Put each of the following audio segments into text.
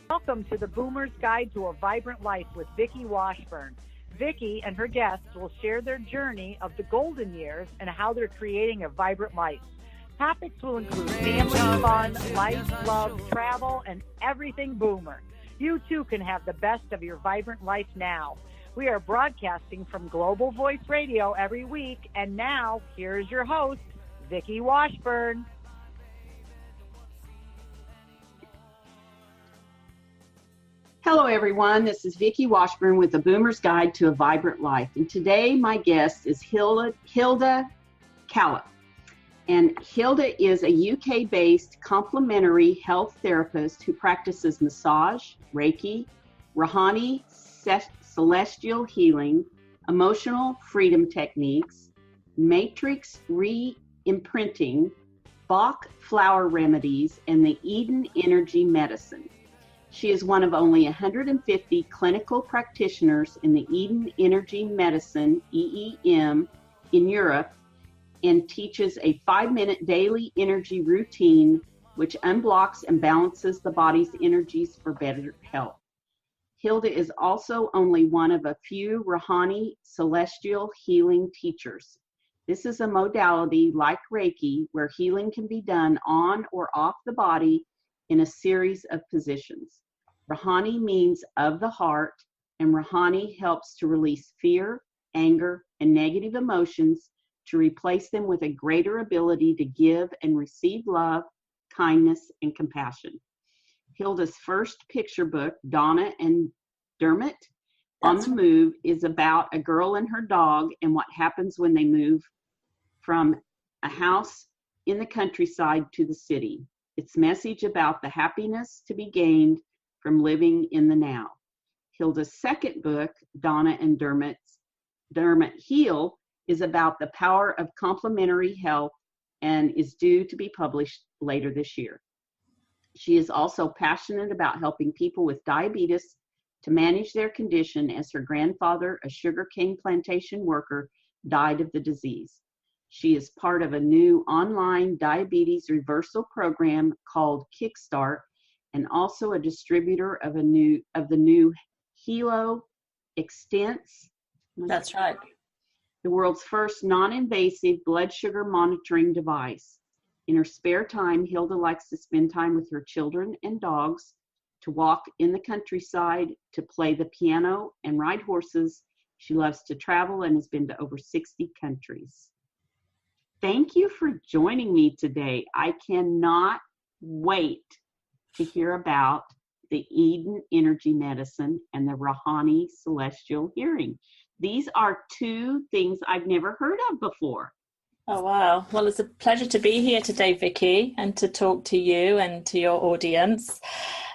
Welcome to the Boomer's Guide to a Vibrant Life with Vicki Washburn. Vicki and her guests will share their journey of the golden years and how they're creating a vibrant life. Topics will include family, fun, life, love, travel, and everything Boomer. You too can have the best of your vibrant life now. We are broadcasting from Global Voice Radio every week, and now here's your host, Vicki Washburn. Hello, everyone. This is Vicki Washburn with the Boomer's Guide to a Vibrant Life. And today my guest is Hilda Kalap. And Hilda is a UK-based complementary health therapist who practices massage, Reiki, Rahanni Celestial Healing, emotional freedom techniques, matrix re-imprinting, Bach flower remedies, and the Eden energy medicine. She is one of only 150 clinical practitioners in the Eden Energy Medicine, EEM, in Europe, and teaches a 5-minute daily energy routine which unblocks and balances the body's energies for better health. Hilda is also only one of a few Rahanni Celestial Healing Teachers. This is a modality like Reiki where healing can be done on or off the body in a series of positions. Rahanni means of the heart, and Rahanni helps to release fear, anger, and negative emotions to replace them with a greater ability to give and receive love, kindness, and compassion. Hilda's first picture book, Donna and Dermot on the Move, is about a girl and her dog and what happens when they move from a house in the countryside to the city. Its message about the happiness to be gained from living in the now. Hilda's second book, Donna and Dermot Heal, is about the power of complementary health and is due to be published later this year. She is also passionate about helping people with diabetes to manage their condition, as her grandfather, a sugarcane plantation worker, died of the disease. She is part of a new online diabetes reversal program called Kickstart, and also a distributor of the new Hilo Extents. That's right. The world's first non-invasive blood sugar monitoring device. In her spare time, Hilda likes to spend time with her children and dogs, to walk in the countryside, to play the piano and ride horses. She loves to travel and has been to over 60 countries. Thank you for joining me today. I cannot wait to hear about the Eden Energy Medicine and the Rahanni Celestial Healing. These are two things I've never heard of before. Oh, wow. Well, it's a pleasure to be here today, Vicki, and to talk to you and to your audience.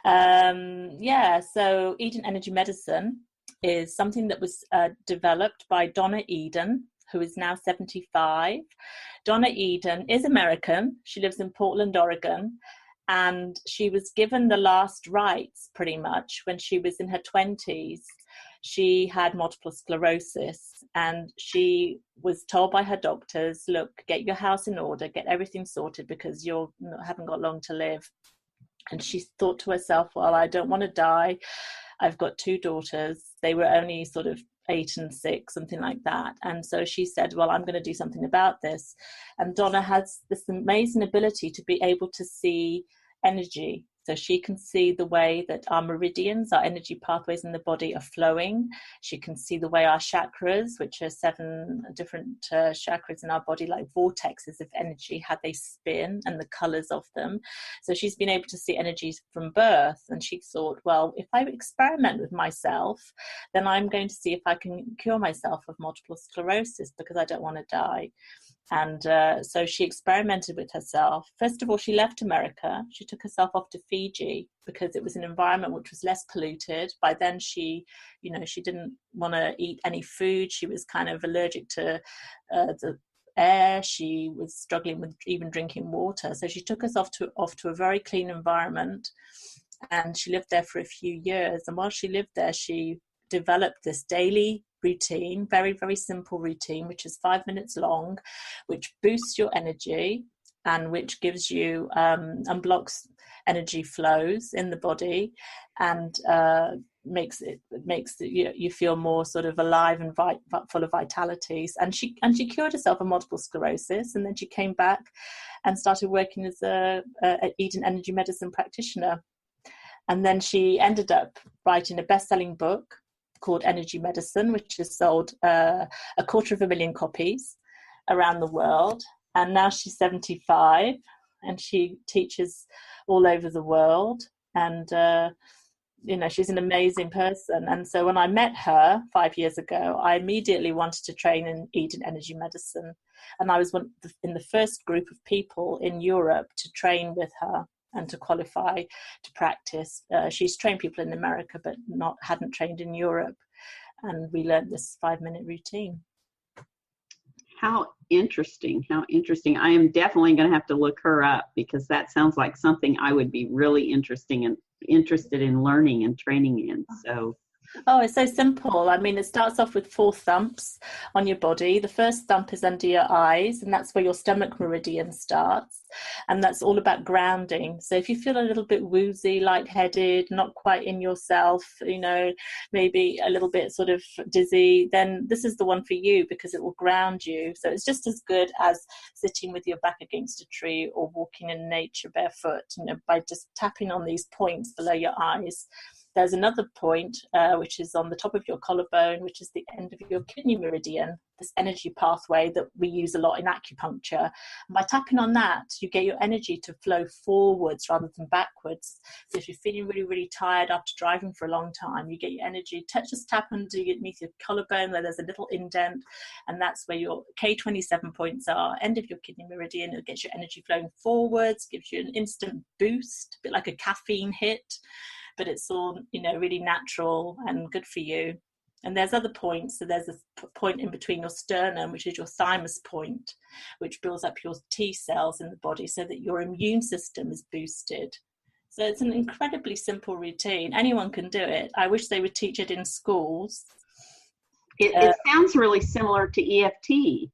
So Eden Energy Medicine is something that was developed by Donna Eden, who is now 75. Donna Eden is American. She lives in Portland, Oregon. And she was given the last rites pretty much when she was in her 20s. She had multiple sclerosis, and she was told by her doctors, look, get your house in order, get everything sorted because you haven't got long to live. And she thought to herself, well, I don't want to die. I've got 2 daughters. They were only sort of 8 and 6, something like that. And so she said, well, I'm going to do something about this. And Donna has this amazing ability to be able to see energy. So she can see the way that our meridians, our energy pathways in the body, are flowing. She can see the way our chakras, which are 7 different chakras in our body, like vortexes of energy, how they spin and the colors of them. So she's been able to see energies from birth. And she thought, well, if I experiment with myself, then I'm going to see if I can cure myself of multiple sclerosis because I don't want to die. And so she experimented with herself. First of all, she left America. She took herself off to Fiji because it was an environment which was less polluted. By then, she didn't want to eat any food. She was kind of allergic to the air. She was struggling with even drinking water. So she took us off to a very clean environment. And she lived there for a few years. And while she lived there, she developed this daily routine, very, very simple routine, which is 5 minutes long, which boosts your energy and which gives you unblocks energy flows in the body, and makes you feel more sort of alive and full of vitalities. And she cured herself of multiple sclerosis, and then she came back and started working as a Eden energy medicine practitioner. And then she ended up writing a best-selling book called Energy Medicine, which has sold 250,000 copies around the world. And now she's 75, and she teaches all over the world. And she's an amazing person. And so when I met her 5 years ago, I immediately wanted to train in Eden Energy Medicine. And I was in the first group of people in Europe to train with her and to qualify to practice. She's trained people in America, but hadn't trained in Europe. And we learned this 5-minute routine. How interesting. I am definitely going to have to look her up, because that sounds like something I would be really interested in learning and training in. So. Oh, it's so simple. I mean, it starts off with 4 thumps on your body. The first thump is under your eyes, and that's where your stomach meridian starts. And that's all about grounding. So if you feel a little bit woozy, lightheaded, not quite in yourself, maybe a little bit sort of dizzy, then this is the one for you, because it will ground you. So it's just as good as sitting with your back against a tree or walking in nature barefoot, by just tapping on these points below your eyes. There's another point, which is on the top of your collarbone, which is the end of your kidney meridian, this energy pathway that we use a lot in acupuncture. And by tapping on that, you get your energy to flow forwards rather than backwards. So if you're feeling really, really tired after driving for a long time, you get your energy, just tap underneath your collarbone where there's a little indent, and that's where your K27 points are, end of your kidney meridian. It gets your energy flowing forwards, gives you an instant boost, a bit like a caffeine hit. But it's all, really natural and good for you. And there's other points. So there's a point in between your sternum, which is your thymus point, which builds up your T cells in the body so that your immune system is boosted. So it's an incredibly simple routine. Anyone can do it. I wish they would teach it in schools. It sounds really similar to EFT.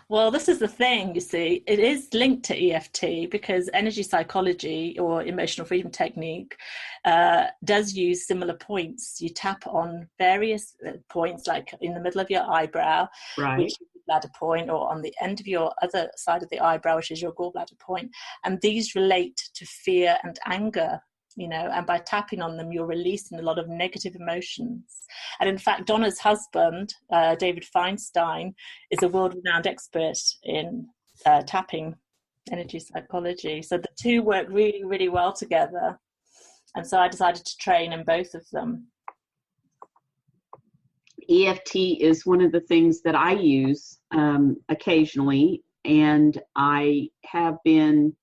Well, this is the thing, you see. It is linked to EFT because energy psychology, or emotional freedom technique, does use similar points. You tap on various points, like in the middle of your eyebrow, right, which is the bladder point, or on the end of your other side of the eyebrow, which is your gallbladder point. And these relate to fear and anger. And by tapping on them, you're releasing a lot of negative emotions. And in fact, Donna's husband, David Feinstein, is a world-renowned expert in tapping energy psychology. So the two work really, really well together. And so I decided to train in both of them. EFT is one of the things that I use occasionally, and I have been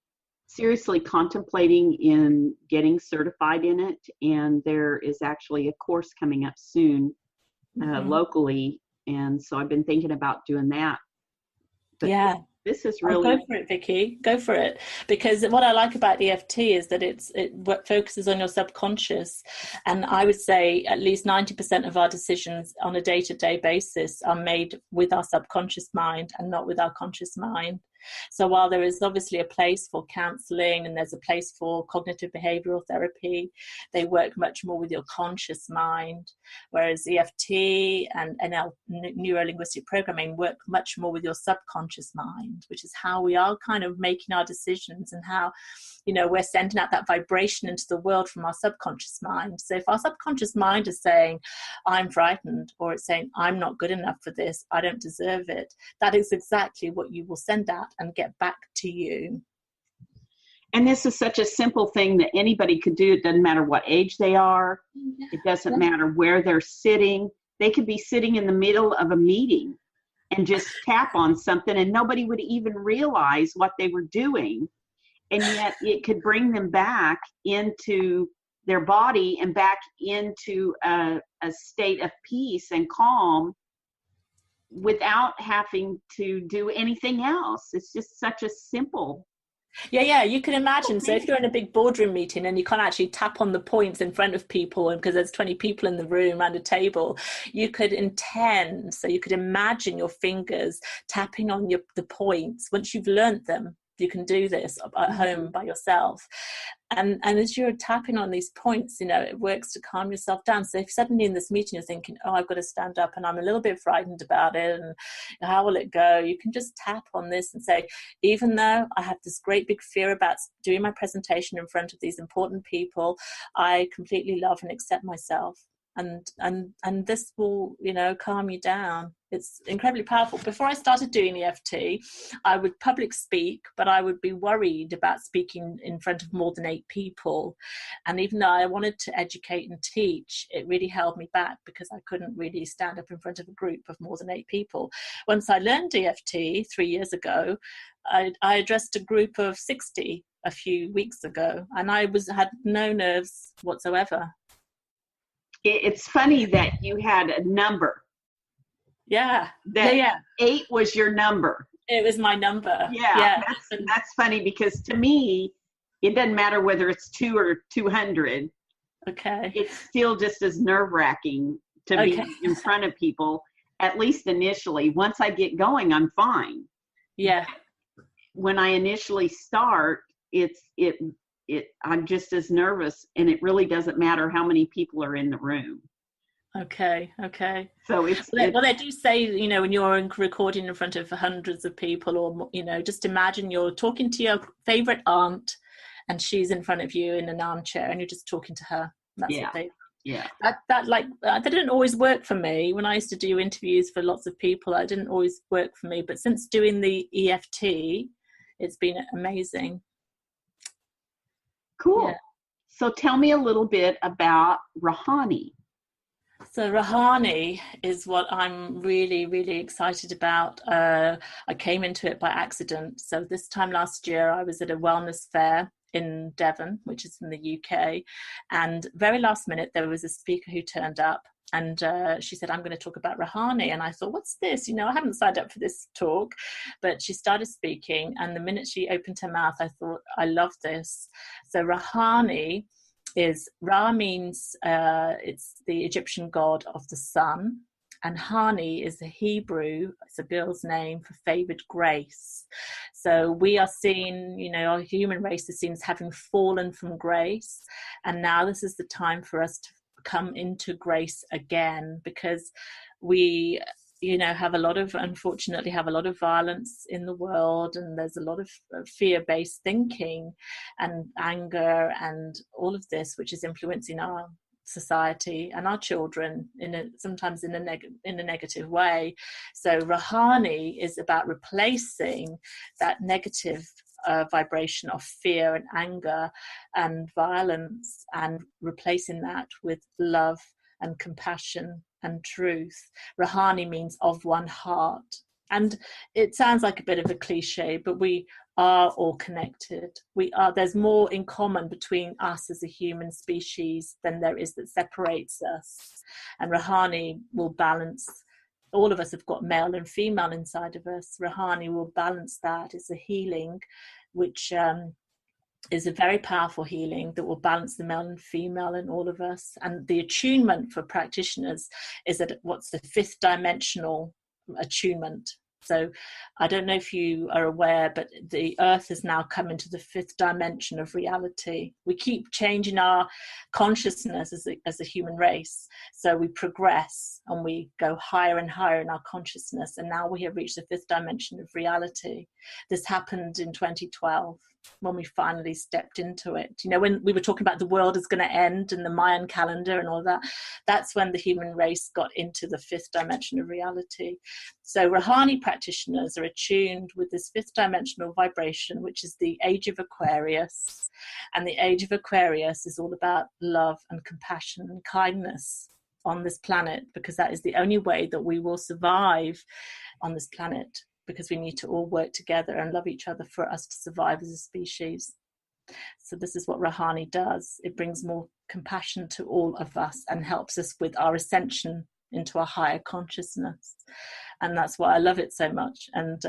seriously contemplating in getting certified in it, and there is actually a course coming up soon locally, and so I've been thinking about doing that. But yeah, this is really... Go for it, Vicky. Go for it. Because what I like about EFT is that it focuses on your subconscious. And I would say at least 90% of our decisions on a day-to-day basis are made with our subconscious mind and not with our conscious mind. So while there is obviously a place for counseling and there's a place for cognitive behavioral therapy, they work much more with your conscious mind, whereas EFT and NL, neuro-linguistic programming, work much more with your subconscious mind, which is how we are kind of making our decisions and how, we're sending out that vibration into the world from our subconscious mind. So if our subconscious mind is saying, I'm frightened, or it's saying, I'm not good enough for this, I don't deserve it, that is exactly what you will send out and get back to you. And this is such a simple thing that anybody could do. It doesn't matter what age they are. It doesn't matter where they're sitting. They could be sitting in the middle of a meeting and just tap on something and nobody would even realize what they were doing. And yet it could bring them back into their body and back into a state of peace and calm without having to do anything else. It's just such a simple... Yeah, you can imagine. So if you're in a big boardroom meeting and you can't actually tap on the points in front of people, and because there's 20 people in the room around a table, you could intend, so you could imagine your fingers tapping on the points once you've learnt them You can do this at home by yourself. And as you're tapping on these points, you know, it works to calm yourself down. So if suddenly in this meeting you're thinking, oh, I've got to stand up and I'm a little bit frightened about it, and how will it go? You can just tap on this and say, even though I have this great big fear about doing my presentation in front of these important people, I completely love and accept myself. And this will, you know, calm you down. It's incredibly powerful. Before I started doing EFT, I would public speak, but I would be worried about speaking in front of more than 8 people. And even though I wanted to educate and teach, it really held me back because I couldn't really stand up in front of a group of more than 8 people. Once I learned EFT 3 years ago, I addressed a group of 60 a few weeks ago, and I had no nerves whatsoever. It's funny that you had a number. Yeah. That yeah. 8 was your number. It was my number. Yeah. That's funny, because to me, it doesn't matter whether it's 2 or 200. Okay. It's still just as nerve-wracking to be in front of people, at least initially. Once I get going, I'm fine. Yeah. When I initially start, I'm just as nervous, and it really doesn't matter how many people are in the room. Okay. So well, they do say, you know, when you're recording in front of hundreds of people, or, you know, just imagine you're talking to your favorite aunt and she's in front of you in an armchair and you're just talking to her. That's what they. Yeah. That didn't always work for me. When I used to do interviews for lots of people, it didn't always work for me. But since doing the EFT, it's been amazing. Cool. Yeah. So tell me a little bit about Rahanni. So Rahanni is what I'm really, really excited about. I came into it by accident. So this time last year, I was at a wellness fair in Devon, which is in the UK. And very last minute, there was a speaker who turned up. And she said, I'm going to talk about Rahanni. And I thought, what's this? You know, I haven't signed up for this talk. But she started speaking. And the minute she opened her mouth, I thought, I love this. So Rahanni Ra means, it's the Egyptian god of the sun. And Hani is the Hebrew, it's a girl's name for favored grace. So we are seen, you know, our human race is seen as having fallen from grace. And now this is the time for us to come into grace again, because we, you know, unfortunately have a lot of violence in the world, and there's a lot of fear-based thinking and anger and all of this, which is influencing our society and our children sometimes in a negative way. So Rahanni is about replacing that negative vibration of fear and anger and violence, and replacing that with love and compassion and truth. Rahanni means of one heart. And it sounds like a bit of a cliche, but we are all connected. There's more in common between us as a human species than there is that separates us. And Rahanni will balance. All of us have got male and female inside of us. Rahanni will balance that. It's a healing which is a very powerful healing that will balance the male and female in all of us. And the attunement for practitioners is that what's the 5th dimensional attunement. So I don't know if you are aware, but the earth has now come into the 5th dimension of reality. We keep changing our consciousness as a human race. So we progress and we go higher and higher in our consciousness. And now we have reached the 5th dimension of reality. This happened in 2012 when we finally stepped into it. You know, when we were talking about the world is going to end and the Mayan calendar and all that, that's when the human race got into the 5th dimension of reality. So Rahanni practitioners are attuned with this 5th dimensional vibration, which is the age of Aquarius. And the age of Aquarius is all about love and compassion and kindness on this planet, because that is the only way that we will survive on this planet, because we need to all work together and love each other for us to survive as a species. So this is what Rahanni does. It brings more compassion to all of us and helps us with our ascension into a higher consciousness. And that's why I love it so much. And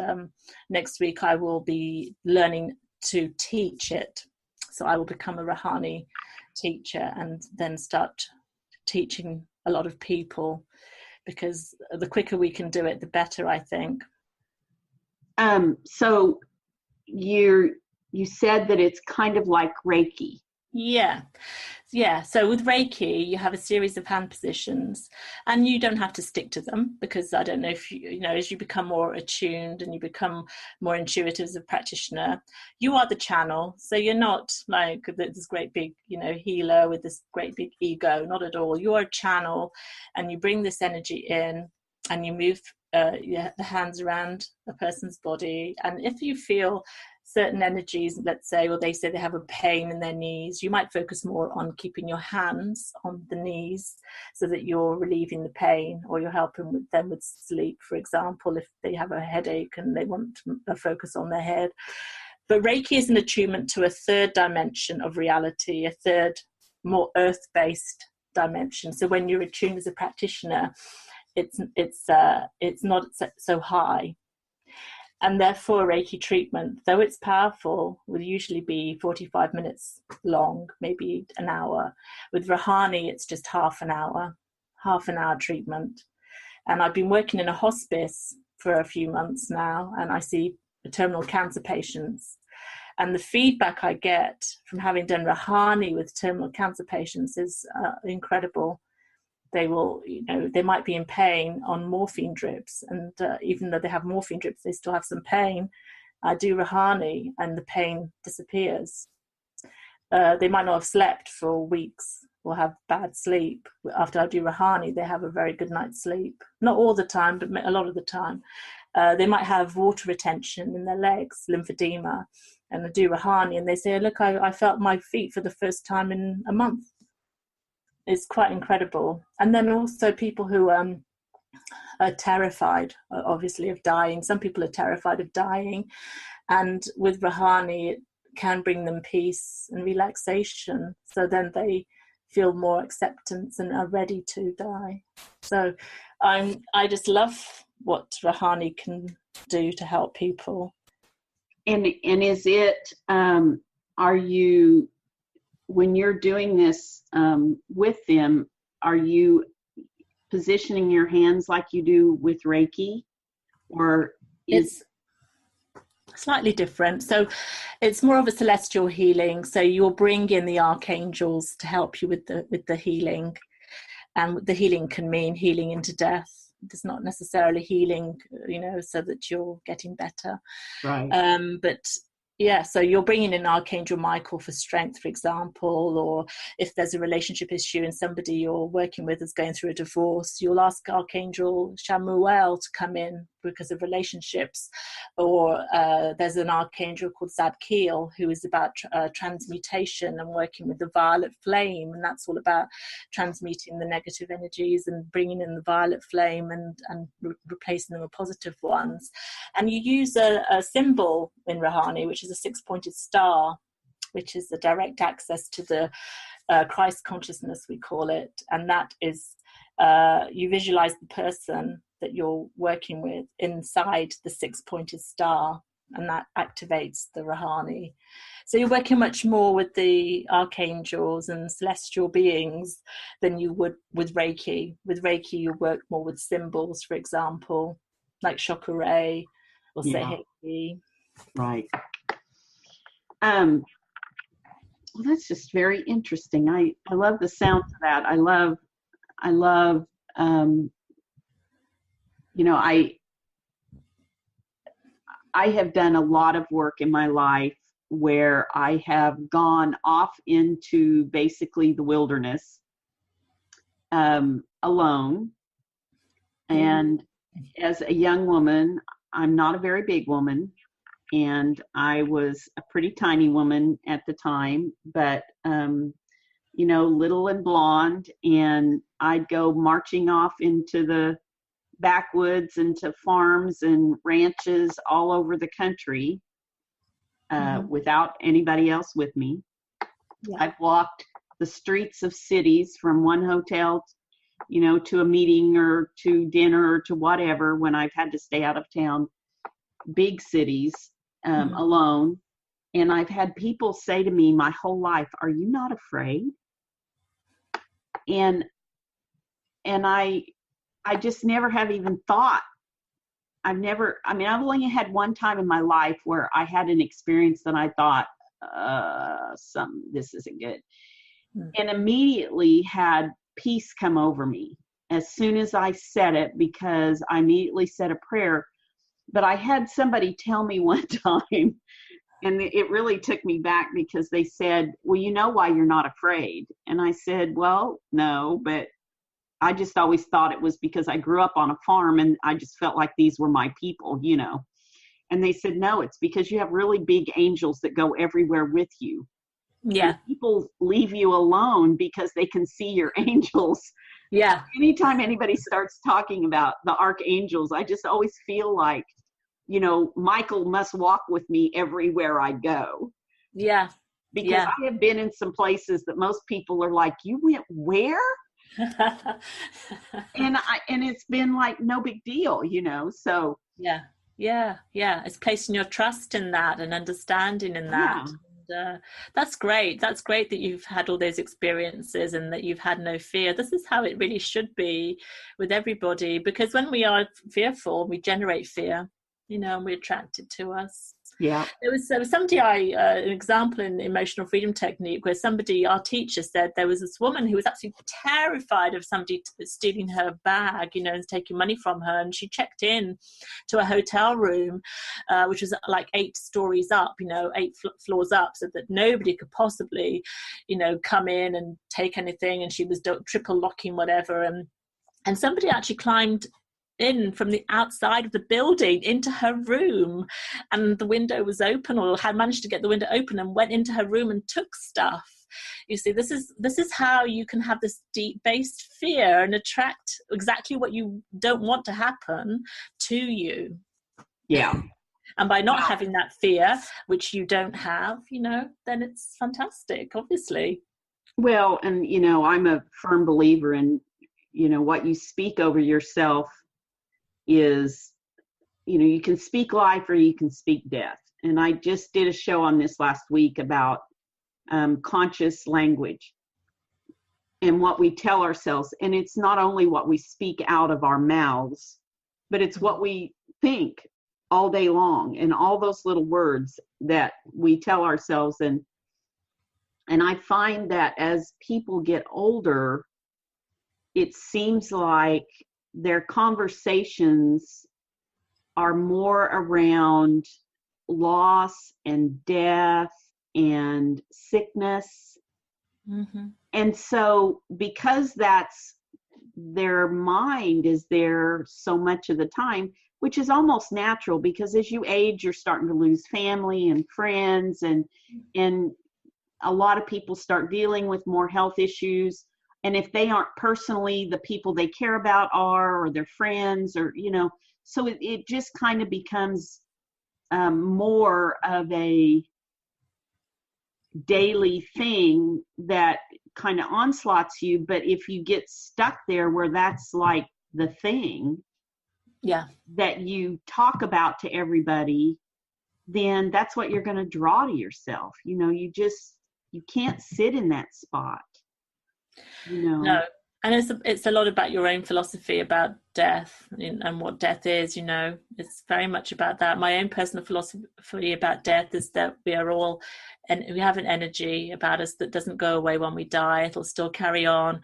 next week I will be learning to teach it. So I will become a Rahanni teacher and then start teaching a lot of people, because the quicker we can do it, the better, I think. So you said that it's kind of like Reiki. Yeah. So with Reiki, you have a series of hand positions, and you don't have to stick to them, because I don't know if you know, as you become more attuned and you become more intuitive as a practitioner, you are the channel. So you're not like this great big, healer with this great big ego. Not at all. You are a channel, and you bring this energy in, and you move the hands around a person's body. And if you feel certain energies, let's say, or they say they have a pain in their knees, you might focus more on keeping your hands on the knees so that you're relieving the pain, or you're helping them with sleep, for example, if they have a headache and they want a focus on their head. But Reiki is an attunement to a third dimension of reality, a third, more earth-based dimension. So when you're attuned as a practitioner, it's not so high. And therefore, Reiki treatment, though it's powerful, will usually be 45 minutes long, maybe an hour. With Rahanni, it's just half an hour treatment. And I've been working in a hospice for a few months now, and I see terminal cancer patients. And the feedback I get from having done Rahanni with terminal cancer patients is incredible. They will, they might be in pain on morphine drips, and even though they have morphine drips, they still have some pain. I do Rahanni and the pain disappears. They might not have slept for weeks or have bad sleep. After I do Rahanni, they have a very good night's sleep. Not all the time, but a lot of the time. They might have water retention in their legs, lymphedema, and I do Rahanni, and they say, look, I felt my feet for the first time in a month. It's quite incredible. And then also people who are terrified, obviously, of dying. Some people are terrified of dying. And with Rahanni, it can bring them peace and relaxation. So then they feel more acceptance and are ready to die. So I just love what Rahanni can do to help people. And is it, are you, when you're doing this with them, are you positioning your hands like you do with Reiki, or it's slightly different? So it's more of a celestial healing. So you'll bring in the archangels to help you with the healing, and the healing can mean healing into death. It's not necessarily healing, so that you're getting better. Right. But yeah, so you're bringing in Archangel Michael for strength, for example, or if there's a relationship issue and somebody you're working with is going through a divorce, you'll ask Archangel Shamuel to come in because of relationships. Or there's an archangel called Zadkiel who is about transmutation and working with the violet flame, and that's all about transmuting the negative energies and bringing in the violet flame and replacing them with positive ones. And you use a symbol in Rahanni, which is a 6-pointed star, which is the direct access to the Christ consciousness, we call it. And that is, you visualize the person that you're working with inside the 6-pointed star, and that activates the Rahanni. So you're working much more with the archangels and celestial beings than you would with Reiki. With Reiki, you work more with symbols, for example, like Shokure or Seiheki. Right. Well, that's just very interesting. I love the sound of that. I love, I have done a lot of work in my life where I have gone off into basically the wilderness alone. And as a young woman, I'm not a very big woman, and I was a pretty tiny woman at the time, but, little and blonde, and I'd go marching off into the backwoods and to farms and ranches all over the country without anybody else with me. Yeah. I've walked the streets of cities from one hotel, to a meeting or to dinner or to whatever when I've had to stay out of town, big cities alone. And I've had people say to me my whole life, "Are you not afraid?" And I just never have even thought I've only had one time in my life where I had an experience that I thought, this isn't good. And immediately had peace come over me as soon as I said it, because I immediately said a prayer. But I had somebody tell me one time, and it really took me back, because they said, well, you know why you're not afraid? And I said, well, no, but I just always thought it was because I grew up on a farm and I just felt like these were my people, you know. And they said, no, it's because you have really big angels that go everywhere with you. Yeah. And people leave you alone because they can see your angels. Yeah. Anytime anybody starts talking about the archangels, I just always feel like, you know, Michael must walk with me everywhere I go. Yeah. Because I have been in some places that most people are like, you went where? and it's been like no big deal, you know. So it's placing your trust in that and understanding in that. That's great. That's great that you've had all those experiences and that you've had no fear. This is how it really should be with everybody, because when we are fearful, we generate fear, you know, and we attract it to us. Yeah. There was somebody, an example in the emotional freedom technique, where our teacher said there was this woman who was absolutely terrified of somebody stealing her bag, you know, and taking money from her. And she checked in to a hotel room, which was like 8 stories up, you know, 8 floors up, so that nobody could possibly, you know, come in and take anything. And she was triple locking whatever. And somebody actually climbed in from the outside of the building into her room, and the window was open, or had managed to get the window open, and went into her room and took stuff. You see, this is how you can have this deep-based fear and attract exactly what you don't want to happen to you. Yeah. And by not having that fear, which you don't have, you know, then it's fantastic, obviously. Well, and, you know, I'm a firm believer in, you know, what you speak over yourself is, you know, you can speak life or you can speak death. And I just did a show on this last week about conscious language and what we tell ourselves. And it's not only what we speak out of our mouths, but it's what we think all day long, and all those little words that we tell ourselves. And I find that as people get older, it seems like their conversations are more around loss and death and sickness. Mm-hmm. And so because that's their mind is there so much of the time, which is almost natural, because as you age, you're starting to lose family and friends, and a lot of people start dealing with more health issues. And if they aren't personally, the people they care about are, or their friends, or, you know, so it just kind of becomes more of a daily thing that kind of onslaughts you. But if you get stuck there where that's like the thing that you talk about to everybody, then that's what you're going to draw to yourself. You know, you can't sit in that spot. You know. No, and it's a lot about your own philosophy about death and what death is. You know, it's very much about that. My own personal philosophy about death is that we are all, and we have an energy about us that doesn't go away when we die. It'll still carry on,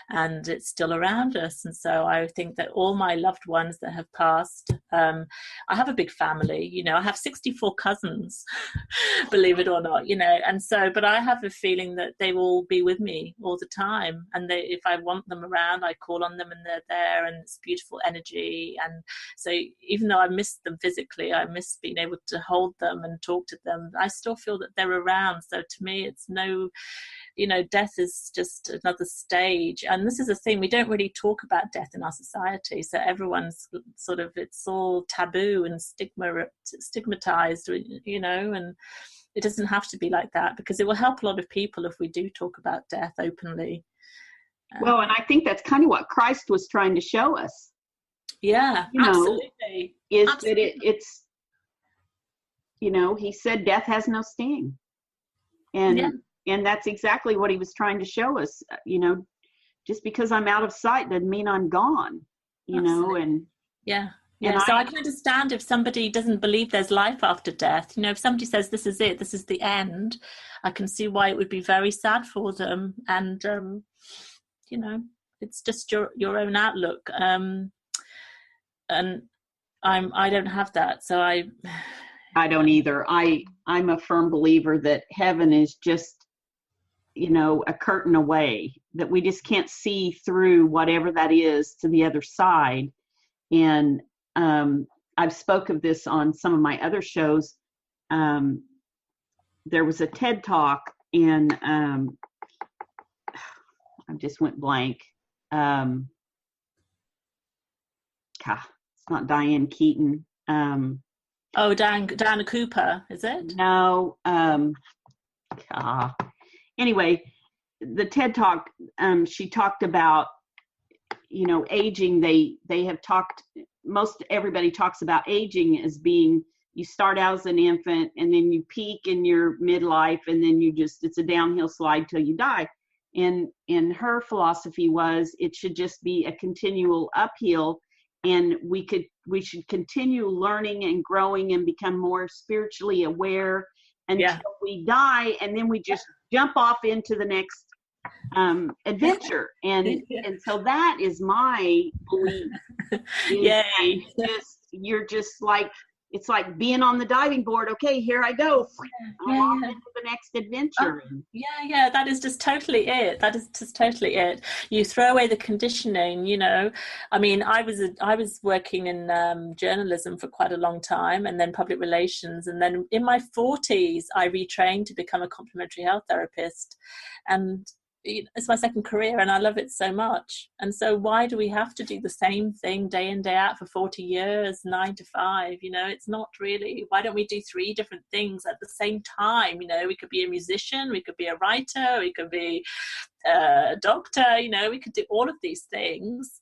and it's still around us. And so I think that all my loved ones that have passed, I have a big family, you know, I have 64 cousins, believe it or not, you know, and so, but I have a feeling that they will be with me all the time. And if I want them around, I call on them and they're there, and it's beautiful energy. And so even though I miss them physically, I miss being able to hold them and talk to them, I still feel that they're around. So to me, it's no, you know, death is just another stage. And this is the thing, we don't really talk about death in our society. So everyone's sort of, it's all taboo and stigmatized, you know, and it doesn't have to be like that, because it will help a lot of people if we do talk about death openly. Well, and I think that's kind of what Christ was trying to show us. Yeah, you know, absolutely. Is absolutely. That it's, you know, he said death has no sting. And that's exactly what he was trying to show us. You know, just because I'm out of sight doesn't mean I'm gone, you absolutely. Know, and Yeah, so I can understand if somebody doesn't believe there's life after death. You know, if somebody says this is it, this is the end, I can see why it would be very sad for them. And you know, it's just your own outlook. And I don't have that, so I don't either. I'm a firm believer that heaven is just, you know, a curtain away, that we just can't see through whatever that is to the other side. And I've spoke of this on some of my other shows. There was a TED Talk, and I just went blank. It's not Diane Keaton. Diana Cooper, is it? No. Anyway, the TED Talk, she talked about, you know, aging. They have talked, most everybody talks about aging as being, you start out as an infant and then you peak in your midlife, and then it's a downhill slide till you die. And her philosophy was it should just be a continual uphill, and we should continue learning and growing and become more spiritually aware until we die, and then we just jump off into the next adventure. And so that is my belief. You're just like, it's like being on the diving board. Okay, here I go. I'm off into the next adventure. That is just totally it. That is just totally it. You throw away the conditioning, you know. I mean, I was working in journalism for quite a long time, and then public relations, and then in my 40s I retrained to become a complementary health therapist, and it's my second career, and I love it so much. And so why do we have to do the same thing day in, day out for 40 years, 9 to 5? You know, it's not really. Why don't we do 3 different things at the same time? You know, we could be a musician, we could be a writer, we could be a doctor, you know, we could do all of these things.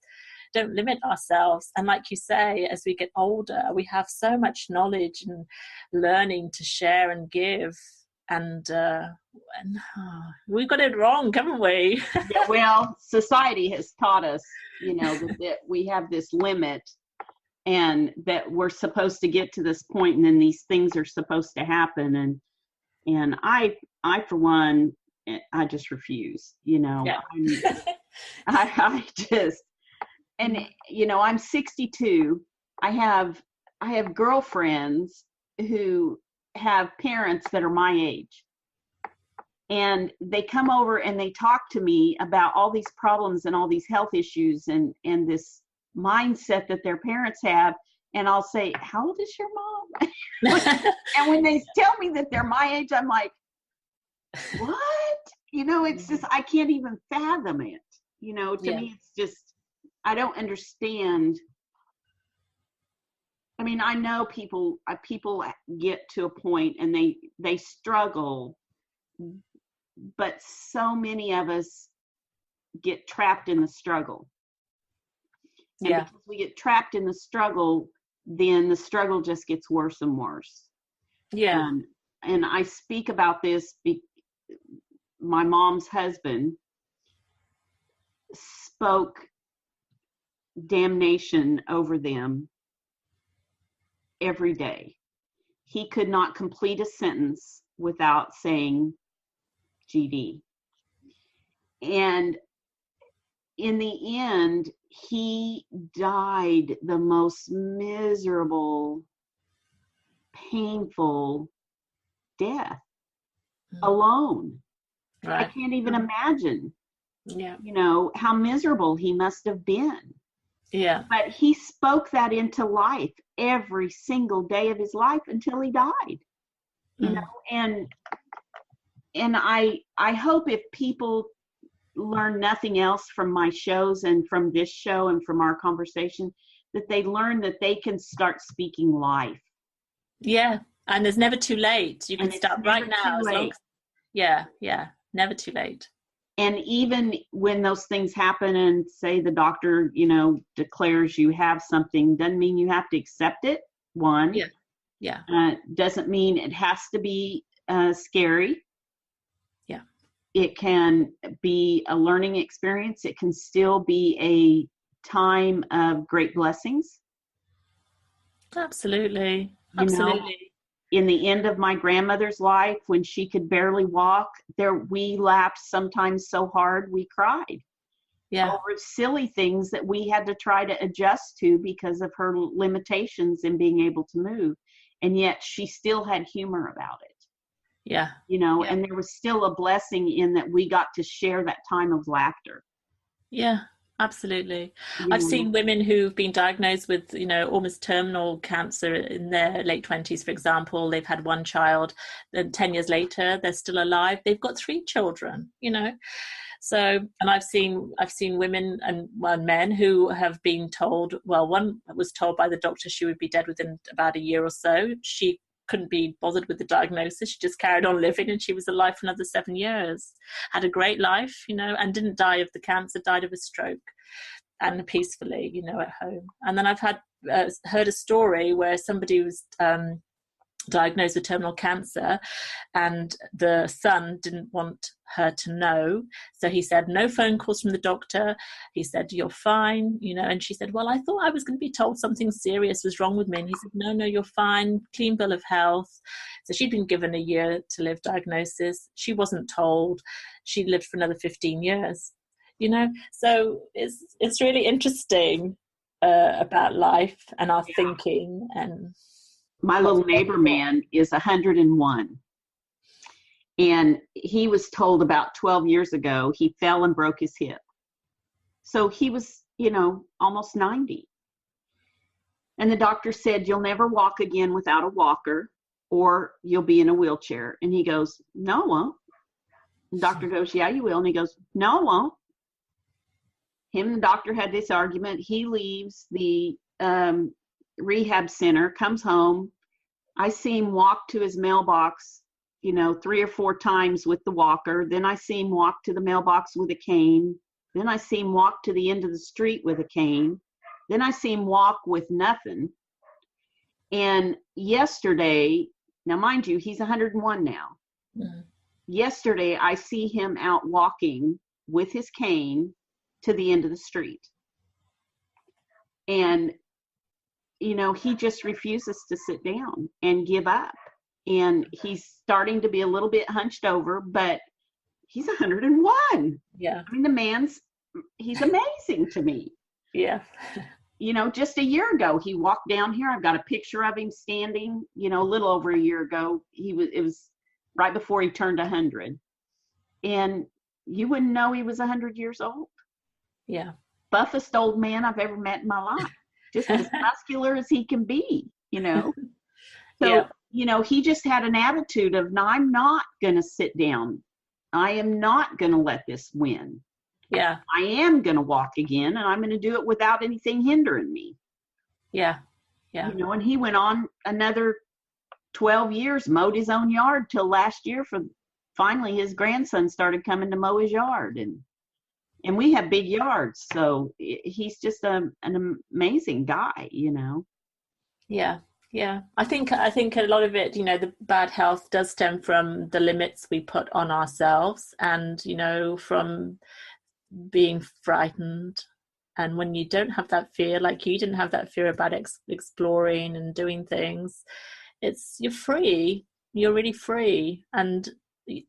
Don't limit ourselves. And like you say, as we get older, we have so much knowledge and learning to share and give. And we got it wrong, haven't we? Well, society has taught us, you know, that we have this limit, and that we're supposed to get to this point, and then these things are supposed to happen. And I for one, I just refuse. You know, I just, and you know, I'm 62. I have girlfriends who have parents that are my age, and they come over and they talk to me about all these problems and all these health issues and this mindset that their parents have. And I'll say, how old is your mom? And when they tell me that they're my age, I'm like, what? You know, it's just, I can't even fathom it. You know, to me, it's just, I don't understand. I mean, I know people get to a point and they struggle, but so many of us get trapped in the struggle. And because we get trapped in the struggle, then the struggle just gets worse and worse. Yeah. And I speak about this, my mom's husband spoke damnation over them every day. He could not complete a sentence without saying GD. And in the end, he died the most miserable, painful death alone. Right. I can't even imagine, you know, how miserable he must have been. Yeah. But he spoke that into life every single day of his life until he died. You know, and I hope if people learn nothing else from my shows and from this show and from our conversation, that they learn that they can start speaking life. Yeah. And there's never too late. You can start right now. Never too late. And even when those things happen and say the doctor, you know, declares you have something, doesn't mean you have to accept it. One. Yeah. Doesn't mean it has to be scary. Yeah. It can be a learning experience. It can still be a time of great blessings. Absolutely. You know, Absolutely. in the end of my grandmother's life, when she could barely walk, we laughed sometimes so hard we cried Yeah. over silly things that we had to try to adjust to because of her limitations in being able to move. And yet she still had humor about it. Yeah. You know, Yeah. and there was still a blessing in that we got to share that time of laughter. Yeah, absolutely. You I've know? seen women who've been diagnosed with, almost terminal cancer in their late 20s, for example. They've had one child, then 10 years later, they're still alive. They've got 3 children, So, and I've seen women and men who have been told, well, one was told by the doctor she would be dead within about a year or so. She couldn't be bothered with the diagnosis. She just carried on living, and she was alive for another 7 years. Had a great life, and didn't die of the cancer, died of a stroke, and peacefully, at home. And then I've heard a story where somebody was diagnosed with terminal cancer, and the son didn't want her to know, so he said no phone calls from the doctor. He said, you're fine, and she said, well, I thought I was going to be told something serious was wrong with me. And he said, no, you're fine, clean bill of health. So she'd been given a year to live diagnosis. She wasn't told. She lived for another 15 years. So it's really interesting about life and our thinking. And my little neighbor man is 101. And he was told about 12 years ago he fell and broke his hip. So he was, almost 90. And the doctor said, you'll never walk again without a walker, or you'll be in a wheelchair. And he goes, no, I won't. The doctor goes, yeah, you will. And he goes, no, I won't. Him and the doctor had this argument. He leaves the rehab center, comes home. I see him walk to his mailbox, 3 or 4 times with the walker. Then I see him walk to the mailbox with a cane. Then I see him walk to the end of the street with a cane. Then I see him walk with nothing. And yesterday, now mind you, he's 101 now. Mm-hmm. Yesterday, I see him out walking with his cane to the end of the street. And he just refuses to sit down and give up. And he's starting to be a little bit hunched over, but he's 101. Yeah. I mean, he's amazing to me. Yeah. Just a year ago, he walked down here. I've got a picture of him standing, a little over a year ago. It was right before he turned 100. And you wouldn't know he was 100 years old. Yeah. Buffest old man I've ever met in my life. Just as muscular as he can be, So, yeah. He just had an attitude of, no, I'm not going to sit down. I am not going to let this win. Yeah. I am going to walk again, and I'm going to do it without anything hindering me. Yeah. Yeah. And he went on another 12 years, mowed his own yard till last year. Finally, his grandson started coming to mow his yard, and we have big yards, so he's just an amazing guy, Yeah, yeah. I think a lot of it, the bad health does stem from the limits we put on ourselves, and from being frightened. And when you don't have that fear, like you didn't have that fear about exploring and doing things, you're free. You're really free, and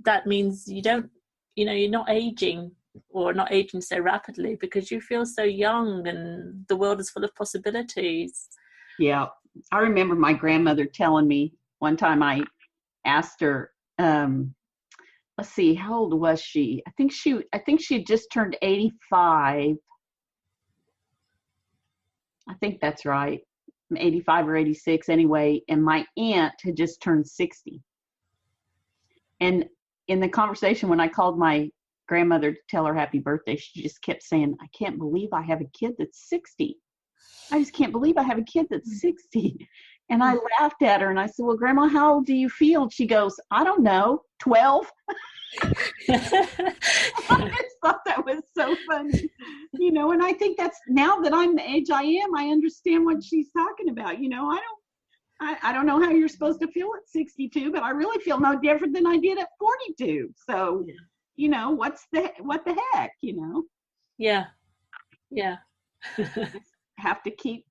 that means you don't, you're not aging. Or not aging so rapidly because you feel so young and the world is full of possibilities. Yeah. I remember my grandmother telling me one time, I asked her, let's see, how old was she? I think she had just turned 85. I think that's right. 85 or 86 anyway. And my aunt had just turned 60. And in the conversation, when I called my grandmother to tell her happy birthday, she just kept saying, I can't believe I have a kid that's 60. I just can't believe I have a kid that's 60. And I laughed at her and I said, well, Grandma, how old do you feel? She goes, I don't know, 12. I just thought that was so funny, and I think that's, now that I'm the age I am, I understand what she's talking about. I don't know how you're supposed to feel at 62, but I really feel no different than I did at 42. So, what the heck, Yeah. Yeah. Have to keep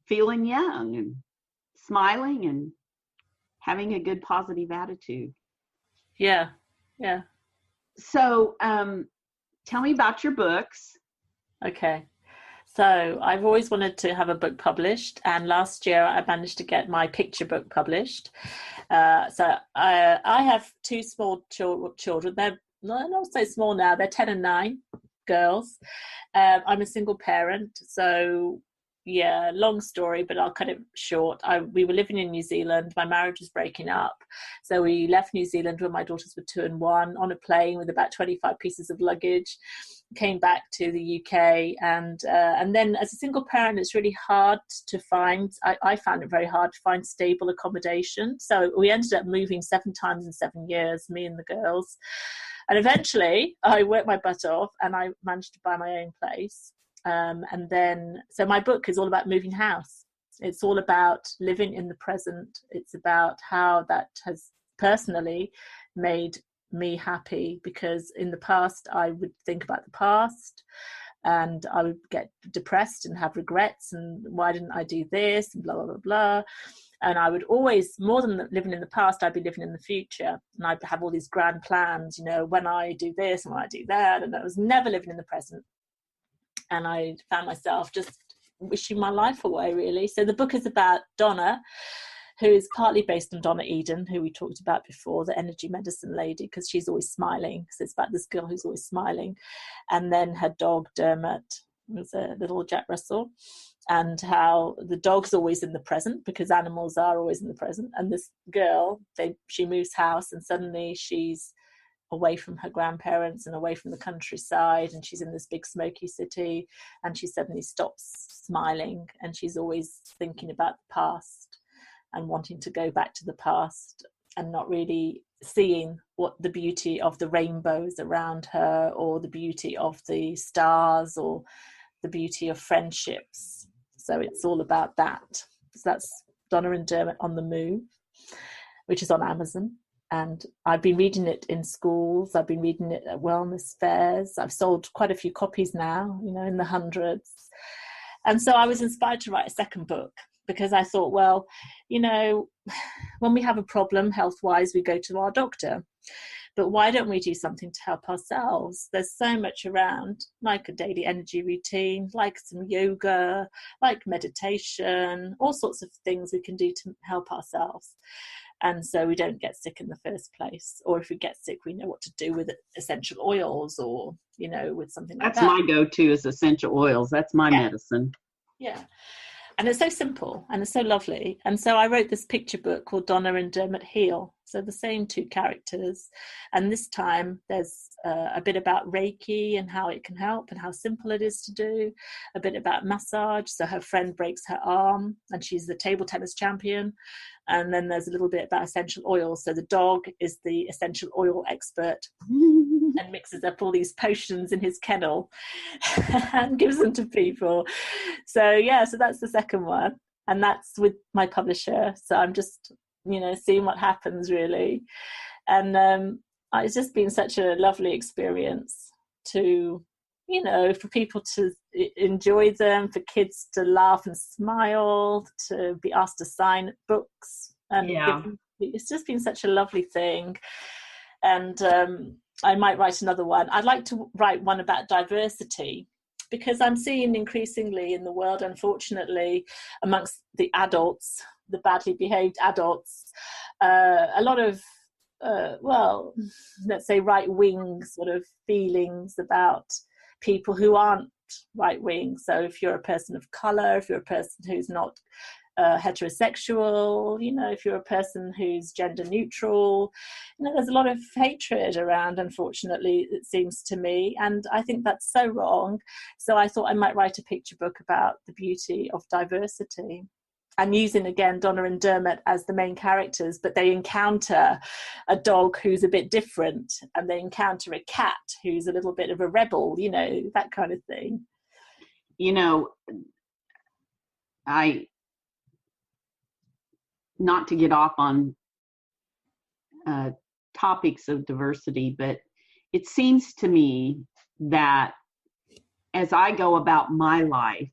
feeling young. And smiling and having a good positive attitude. Yeah. So tell me about your books. Okay. So I've always wanted to have a book published, and last year I managed to get my picture book published. So I have two small children. They're not so small now. They're 10 and 9 girls. I'm a single parent, so yeah, long story, but I'll cut it short. We were living in New Zealand. My marriage was breaking up. So we left New Zealand when my daughters were 2 and 1 on a plane with about 25 pieces of luggage, came back to the UK. And then as a single parent, it's really hard to find, I found it very hard to find stable accommodation. So we ended up moving 7 times in 7 years, me and the girls. And eventually I worked my butt off and I managed to buy my own place. And then, so my book is all about moving house. It's all about living in the present. It's about how that has personally made me happy, because in the past I would think about the past and I would get depressed and have regrets and why didn't I do this and blah, blah, blah, blah. And I would always, more than living in the past, I'd be living in the future. And I'd have all these grand plans, when I do this and when I do that. And I was never living in the present. And I found myself just wishing my life away, really. So the book is about Donna, who is partly based on Donna Eden, who we talked about before, the energy medicine lady, because she's always smiling. So it's about this girl who's always smiling. And then her dog, Dermot, was a little Jack Russell, and how the dog's always in the present because animals are always in the present. And this girl, she moves house and suddenly she's away from her grandparents and away from the countryside, and she's in this big smoky city, and she suddenly stops smiling, and she's always thinking about the past and wanting to go back to the past and not really seeing what the beauty of the rainbows around her, or the beauty of the stars, or the beauty of friendships. So it's all about that. So that's Donna and Dermot on the Move, which is on Amazon. And I've been reading it in schools. I've been reading it at wellness fairs. I've sold quite a few copies now, in the hundreds. And so I was inspired to write a second book, because I thought, well, when we have a problem health-wise, we go to our doctor. But why don't we do something to help ourselves? There's so much around, like a daily energy routine, like some yoga, like meditation, all sorts of things we can do to help ourselves. And so we don't get sick in the first place. Or if we get sick, we know what to do with essential oils, or, with something like that. That's my go-to is essential oils. That's my medicine. Yeah. And it's so simple and it's so lovely. And so I wrote this picture book called Donna and Dermot Heal. So the same 2 characters. And this time there's a bit about Reiki and how it can help and how simple it is to do. A bit about massage. So her friend breaks her arm and she's the table tennis champion. And then there's a little bit about essential oils. So the dog is the essential oil expert and mixes up all these potions in his kennel and gives them to people. So so that's the second one. And that's with my publisher. So I'm just, seeing what happens, really. And it's just been such a lovely experience to, for people to enjoy them, for kids to laugh and smile, to be asked to sign books. And it's just been such a lovely thing. And I might write another one. I'd like to write one about diversity, because I'm seeing increasingly in the world, unfortunately, amongst the adults, the badly behaved adults, a lot of, let's say right-wing sort of feelings about people who aren't right-wing. So if you're a person of colour, if you're a person who's not heterosexual, if you're a person who's gender neutral, there's a lot of hatred around, unfortunately, it seems to me, and I think that's so wrong. So I thought I might write a picture book about the beauty of diversity. I'm using, again, Donna and Dermot as the main characters, but they encounter a dog who's a bit different, and they encounter a cat who's a little bit of a rebel, that kind of thing. Not to get off on topics of diversity, but it seems to me that as I go about my life,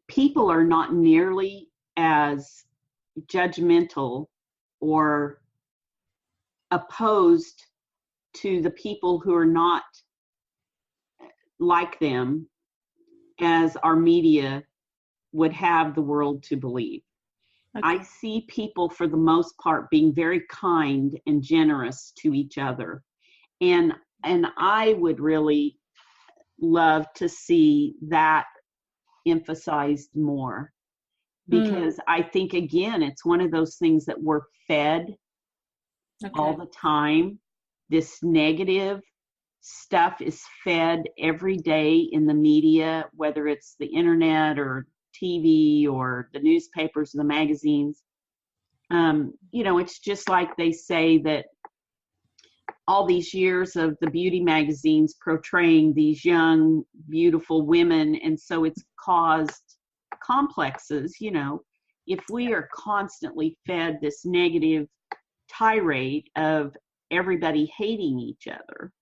people are not nearly as judgmental or opposed to the people who are not like them as our media would have the world to believe. Okay. I see people, for the most part, being very kind and generous to each other. And I would really love to see that emphasized more, because I think, again, it's one of those things that we're fed all the time. This negative stuff is fed every day in the media, whether it's the internet or TV or the newspapers or the magazines. It's just like they say that all these years of the beauty magazines portraying these young, beautiful women, and so it's caused complexes. If we are constantly fed this negative tirade of everybody hating each other,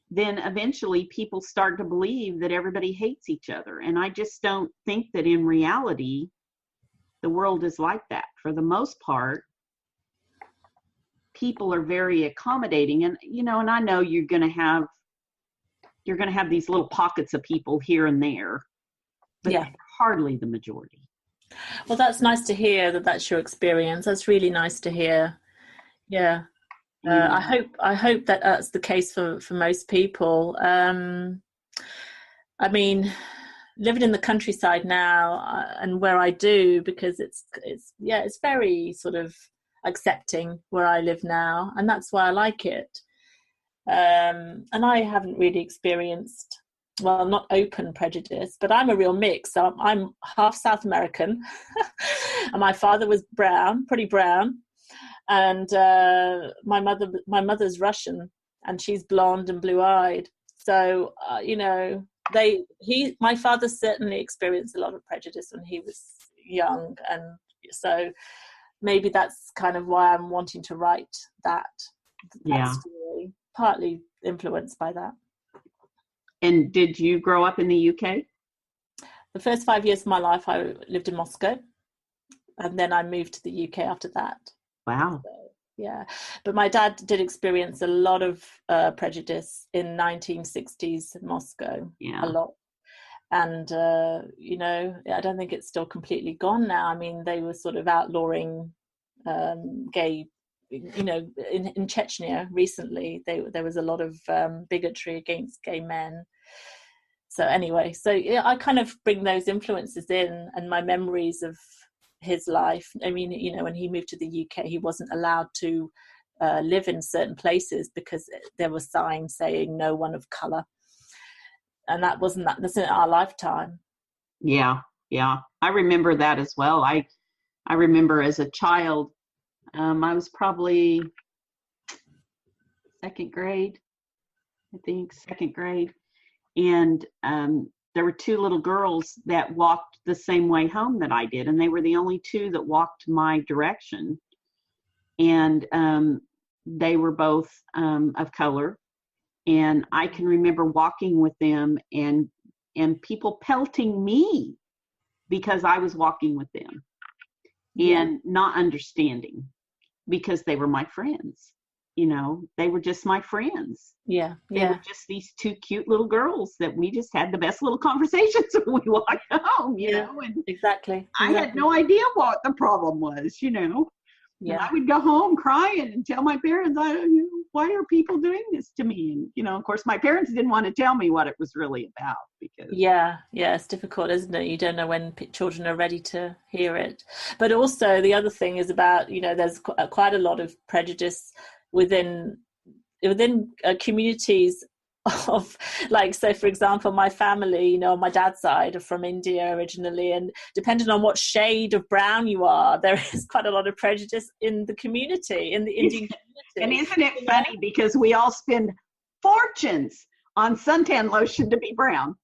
then eventually people start to believe that everybody hates each other. And I just don't think that in reality the world is like that. For the most part, people are very accommodating, and and I know you're going to have these little pockets of people here and there, but hardly the majority. Well, that's nice to hear that that's your experience. That's really nice to hear. Yeah. I hope that that's the case for most people. I mean, living in the countryside now, and where I do, because it's very sort of accepting where I live now, and that's why I like it. And I haven't really experienced, well, not open prejudice, but I'm a real mix. So I'm half South American, and my father was pretty brown. And my mother's Russian, and she's blonde and blue-eyed. So my father certainly experienced a lot of prejudice when he was young, and so maybe that's kind of why I'm wanting to write that story, partly influenced by that. And did you grow up in the UK? The first 5 years of my life, I lived in Moscow, and then I moved to the UK after that. Wow. So, yeah. But my dad did experience a lot of prejudice in 1960s Moscow. Yeah. A lot. And, I don't think it's still completely gone now. I mean, they were sort of outlawing gay, in Chechnya recently, there was a lot of bigotry against gay men. So anyway, I kind of bring those influences in, and my memories of his life. I mean, when he moved to the UK, he wasn't allowed to live in certain places because there were signs saying no one of color, and that's in our lifetime. Yeah I remember that as well. I remember as a child, I was probably second grade, and there were two little girls that walked the same way home that I did, and they were the only two that walked my direction. And they were both of color, and I can remember walking with them and people pelting me because I was walking with them, and not understanding, because they were my friends. They were just my friends. Yeah. They were just these two cute little girls that we just had the best little conversations when we walked home, and exactly. I had no idea what the problem was, Yeah. And I would go home crying and tell my parents, why are people doing this to me? And, of course, my parents didn't want to tell me what it was really about, because. Yeah, it's difficult, isn't it? You don't know when children are ready to hear it. But also the other thing is about, there's quite a lot of prejudice within communities of, like, so for example, my family, my dad's side are from India originally, and depending on what shade of brown you are, there is quite a lot of prejudice in the community, in the Indian community. And isn't it funny, because we all spend fortunes on suntan lotion to be brown.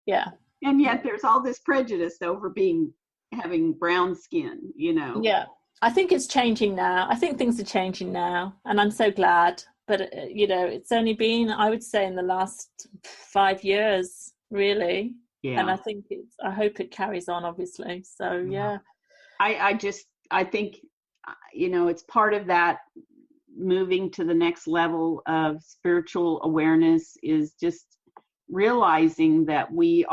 Yeah. And yet there's all this prejudice over having brown skin, Yeah. I think it's changing now. I think things are changing now, and I'm so glad. But, it's only been, I would say, in the last 5 years, really. Yeah. And I hope it carries on, obviously. So, yeah. I think, it's part of that moving to the next level of spiritual awareness is just realizing that we're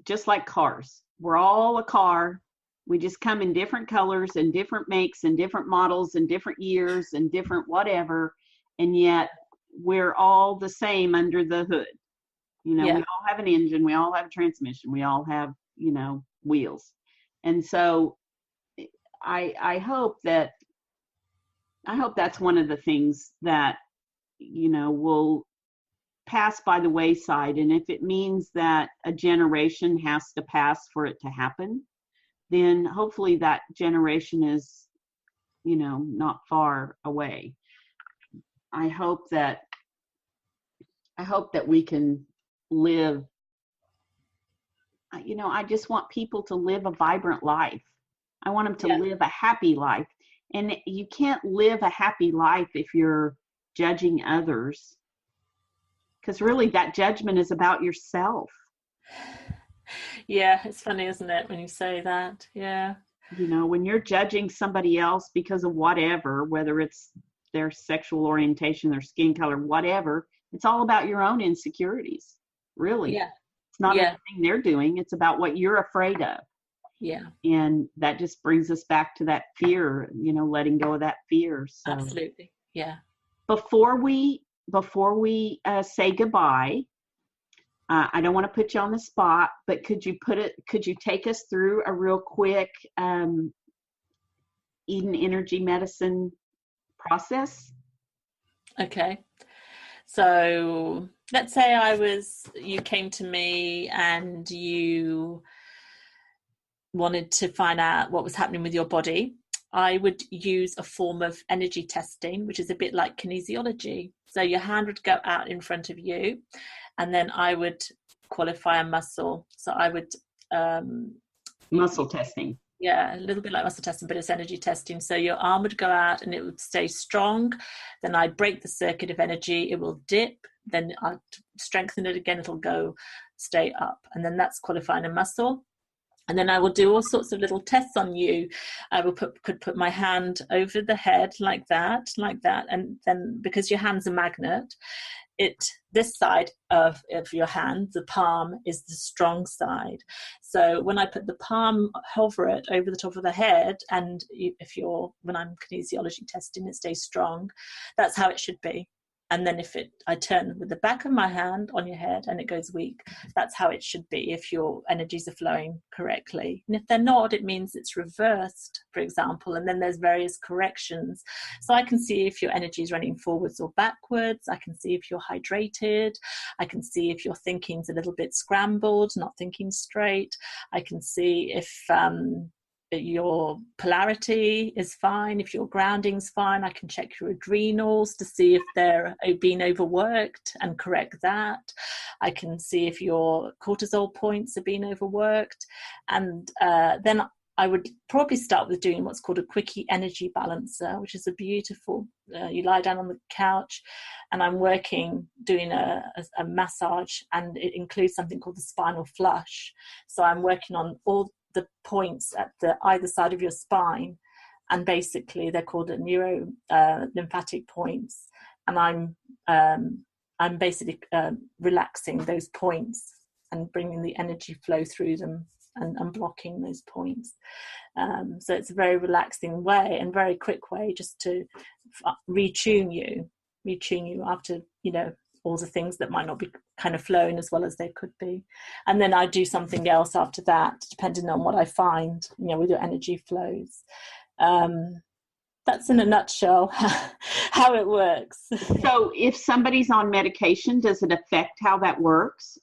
just like cars. We're all a car. We just come in different colors and different makes and different models and different years and different whatever. And yet we're all the same under the hood. We all have an engine. We all have a transmission. We all have, wheels. And so I hope that's one of the things that, will pass by the wayside. And if it means that a generation has to pass for it to happen, then hopefully that generation is, not far away. I hope that we can live, I just want people to live a vibrant life. I want them to live a happy life. And you can't live a happy life if you're judging others, because really that judgment is about yourself. Yeah, it's funny, isn't it, when you say that? Yeah. When you're judging somebody else because of whatever, whether it's their sexual orientation, their skin color, whatever, it's all about your own insecurities, really. Yeah. It's not anything they're doing. It's about what you're afraid of. Yeah. And that just brings us back to that fear, letting go of that fear. So absolutely. Yeah. Before we say goodbye, I don't want to put you on the spot, but could you take us through a real quick Eden energy medicine process? Okay. So let's say you came to me and you wanted to find out what was happening with your body. I would use a form of energy testing, which is a bit like kinesiology. So your hand would go out in front of you, and then I would qualify a muscle. So I would muscle testing. Yeah, a little bit like muscle testing, but it's energy testing. So your arm would go out and it would stay strong. Then I'd break the circuit of energy. It will dip. Then I'd strengthen it again. It'll stay up. And then that's qualifying a muscle. And then I will do all sorts of little tests on you. I could put my hand over the head like that. And then because your hand's a magnet, this side of your hand, the palm, is the strong side. So when I put the palm, hover it over the top of the head, and when I'm kinesiology testing, it stays strong. That's how it should be. And then I turn with the back of my hand on your head and it goes weak, that's how it should be if your energies are flowing correctly. And if they're not, it means it's reversed, for example, and then there's various corrections. So I can see if your energy is running forwards or backwards. I can see if you're hydrated. I can see if your thinking's a little bit scrambled, not thinking straight. I can see if your polarity is fine, if your grounding's fine. I can check your adrenals to see if they're being overworked and correct that. I can see if your cortisol points are being overworked. And then I would probably start with doing what's called a quickie energy balancer, which is a beautiful, you lie down on the couch and I'm doing a massage, and it includes something called the spinal flush. So I'm working on all the points at either side of your spine, and basically they're called neuro lymphatic points, and I'm basically relaxing those points and bringing the energy flow through them and unblocking those points. So it's a very relaxing way and very quick way just to retune you after all the things that might not be kind of flowing as well as they could be. And then I do something else after that, depending on what I find, with your energy flows. That's in a nutshell how it works. So if somebody's on medication, does it affect how that works?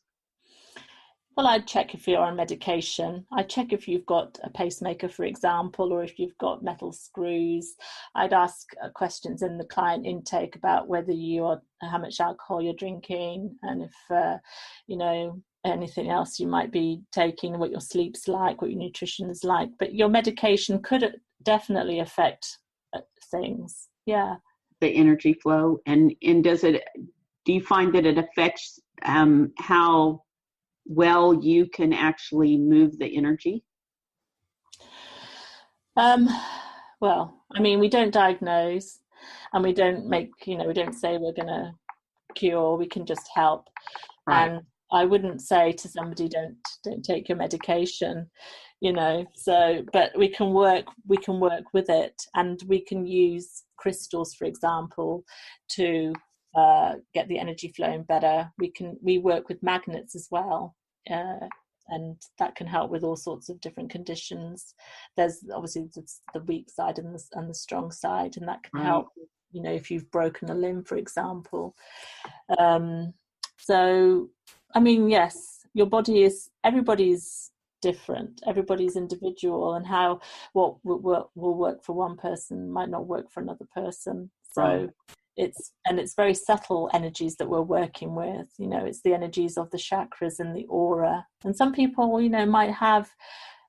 Well, I'd check if you're on medication. I'd check if you've got a pacemaker, for example, or if you've got metal screws. I'd ask questions in the client intake about how much alcohol you're drinking, and if, anything else you might be taking, what your sleep's like, what your nutrition is like. But your medication could definitely affect things. Yeah. The energy flow. And do you find that it affects how well you can actually move the energy? Well, I mean, we don't diagnose, and we don't make, we don't say we're going to cure. We can just help. Right. And I wouldn't say to somebody, don't take your medication, So, but we can work with it, and we can use crystals, for example, to get the energy flowing better. We work with magnets as well. And that can help with all sorts of different conditions. There's obviously the weak side and the strong side, and that can help, if you've broken a limb, for example. So, I mean, yes, your body everybody's different, everybody's individual, and what will work for one person might not work for another person. So it's very subtle energies that we're working with. It's the energies of the chakras and the aura. And some people, might have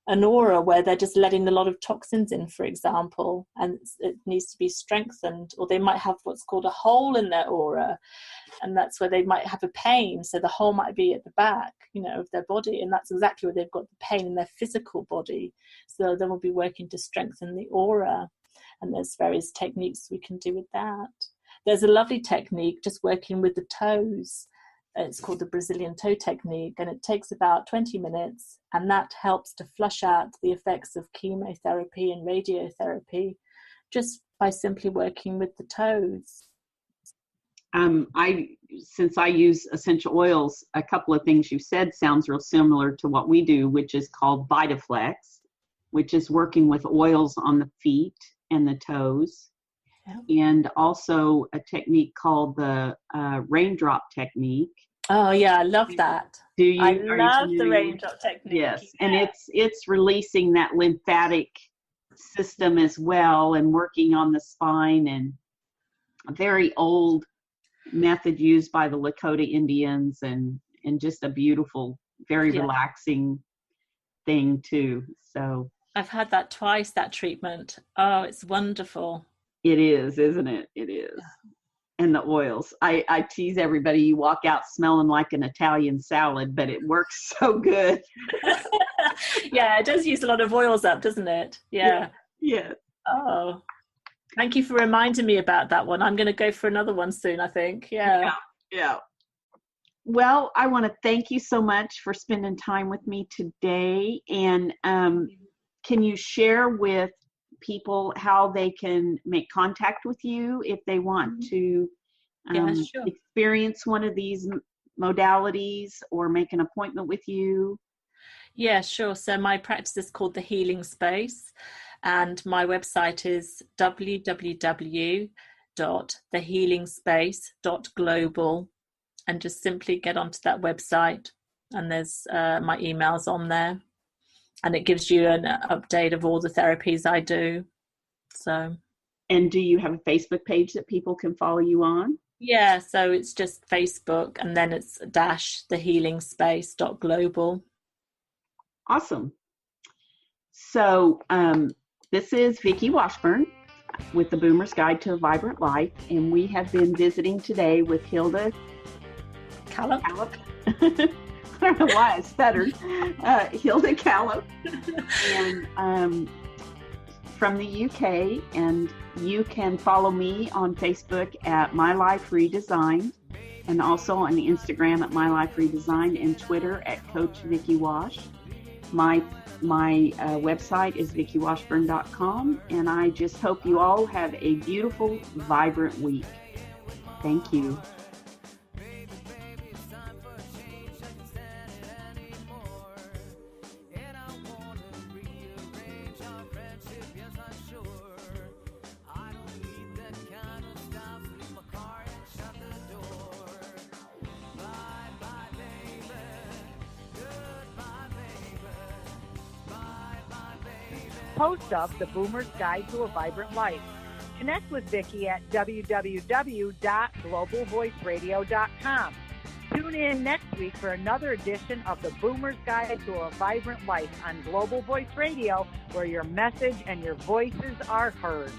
an aura where they're just letting a lot of toxins in, for example, and it needs to be strengthened. Or they might have what's called a hole in their aura, and that's where they might have a pain. So the hole might be at the back, of their body, and that's exactly where they've got the pain in their physical body. So then we'll be working to strengthen the aura, and there's various techniques we can do with that. There's a lovely technique just working with the toes. It's called the Brazilian toe technique, and it takes about 20 minutes, and that helps to flush out the effects of chemotherapy and radiotherapy just by simply working with the toes. Since I use essential oils, a couple of things you said sounds real similar to what we do, which is called VitaFlex, which is working with oils on the feet and the toes. And also a technique called the raindrop technique. Oh yeah, I love that. Do you? I love the raindrop technique. Yes, yeah. And it's releasing that lymphatic system as well, and working on the spine, and a very old method used by the Lakota Indians, and just a beautiful, very relaxing thing too. So I've had that twice, that treatment. Oh, it's wonderful. It is, isn't it? It is. Yeah. And the oils. I tease everybody, you walk out smelling like an Italian salad, but it works so good. Yeah, it does use a lot of oils up, doesn't it? Yeah. Yeah. Oh, thank you for reminding me about that one. I'm going to go for another one soon, I think. Yeah. Well, I want to thank you so much for spending time with me today. And can you share with people how they can make contact with you if they want to experience one of these modalities or make an appointment with you? Yeah, sure. So my practice is called The Healing Space, and my website is www.thehealingspace.global, and just simply get onto that website, and there's my emails on there. And it gives you an update of all the therapies I do. So. And do you have a Facebook page that people can follow you on? Yeah, so it's just Facebook, and then it's --thehealingspace.global. Awesome. So this is Vicki Washburn with the Boomer's Guide to a Vibrant Life, and we have been visiting today with Hilda Kalap. I don't know why I stuttered. Hilda Kalap, and from the UK. And you can follow me on Facebook at My Life Redesigned, and also on Instagram at My Life Redesigned, and Twitter at Coach Vicki Wash. My website is VickiWashburn.com, and I just hope you all have a beautiful, vibrant week. Thank you. Host of The Boomer's Guide to a Vibrant Life. Connect with Vicki at www.globalvoiceradio.com. Tune in next week for another edition of The Boomer's Guide to a Vibrant Life on Global Voice Radio, where your message and your voices are heard.